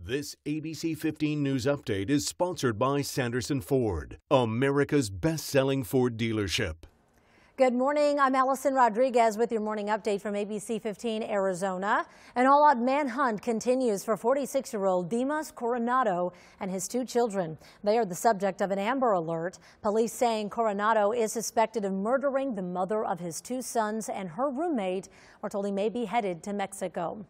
This ABC 15 News Update is sponsored by Sanderson Ford, America's best-selling Ford dealership. Good morning. I'm Allison Rodriguez with your morning update from ABC 15 Arizona. An all-out manhunt continues for 46-year-old Dimas Coronado and his two children. They are the subject of an Amber Alert. Police saying Coronado is suspected of murdering the mother of his two sons and her roommate. We're told he may be headed to Mexico.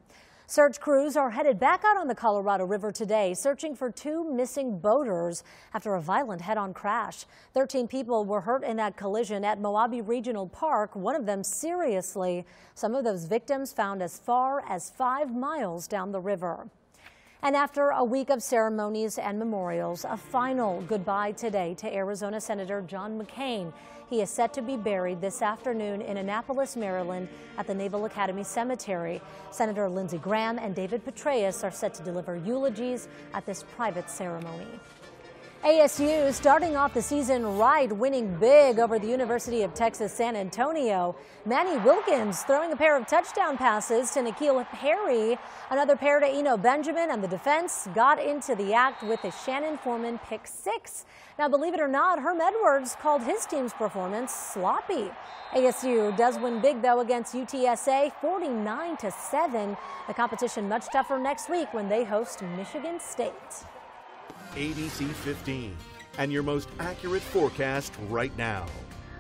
Search crews are headed back out on the Colorado River today, searching for two missing boaters after a violent head-on crash. 13 people were hurt in that collision at Moabi Regional Park, one of them seriously. Some of those victims found as far as 5 miles down the river. And after a week of ceremonies and memorials, a final goodbye today to Arizona Senator John McCain. He is set to be buried this afternoon in Annapolis, Maryland at the Naval Academy Cemetery. Senator Lindsey Graham and David Petraeus are set to deliver eulogies at this private ceremony. ASU starting off the season right, winning big over the University of Texas San Antonio. Manny Wilkins throwing a pair of touchdown passes to N'Keal Harry, another pair to Eno Benjamin, and the defense got into the act with a Shannon Foreman pick six. Now, believe it or not, Herm Edwards called his team's performance sloppy. ASU does win big, though, against UTSA, 49-7. The competition much tougher next week when they host Michigan State. ABC 15, and your most accurate forecast right now.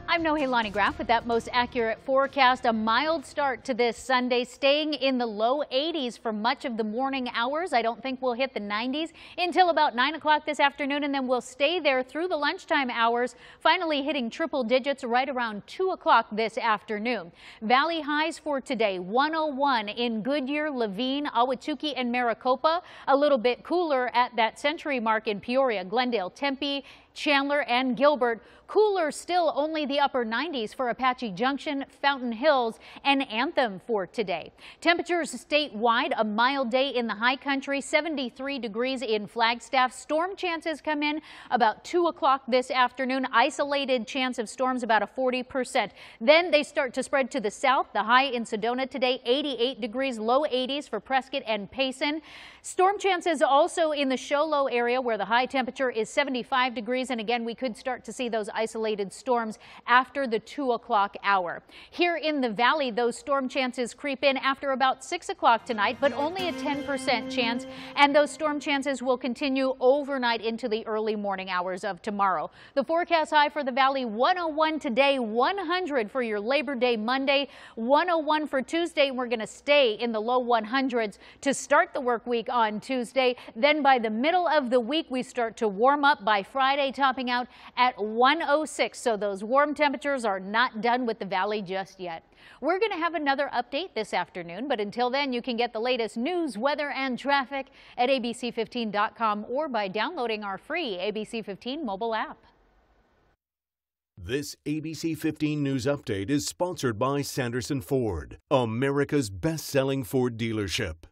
I'm Nohelani Graff with that most accurate forecast. A mild start to this Sunday, staying in the low 80s for much of the morning hours. I don't think we'll hit the 90s until about 9 o'clock this afternoon, and then we'll stay there through the lunchtime hours, finally hitting triple digits right around 2 o'clock this afternoon. Valley highs for today, 101 in Goodyear, Levine, Ahwatukee, and Maricopa. A little bit cooler at that century mark in Peoria, Glendale, Tempe, Chandler, and Gilbert. Cooler still, only the upper 90s for Apache Junction, Fountain Hills, and Anthem for today. Temperatures statewide, a mild day in the high country, 73 degrees in Flagstaff. Storm chances come in about 2 o'clock this afternoon. Isolated chance of storms about a 40%. Then they start to spread to the south. The high in Sedona today, 88 degrees, low 80s for Prescott and Payson. Storm chances also in the Show Low area where the high temperature is 75 degrees. And again, we could start to see those isolated storms after the 2 o'clock hour. Here in the valley, those storm chances creep in after about 6 o'clock tonight, but only a 10% chance. And those storm chances will continue overnight into the early morning hours of tomorrow. The forecast high for the valley, 101 today, 100 for your Labor Day Monday, 101 for Tuesday. We're going to stay in the low 100s to start the work week on Tuesday. Then by the middle of the week, we start to warm up by Friday, topping out at 106. So those warm temperatures are not done with the valley just yet. We're going to have another update this afternoon, but until then, you can get the latest news, weather, and traffic at abc15.com or by downloading our free ABC 15 mobile app. This ABC 15 News Update is sponsored by Sanderson Ford, America's best-selling Ford dealership.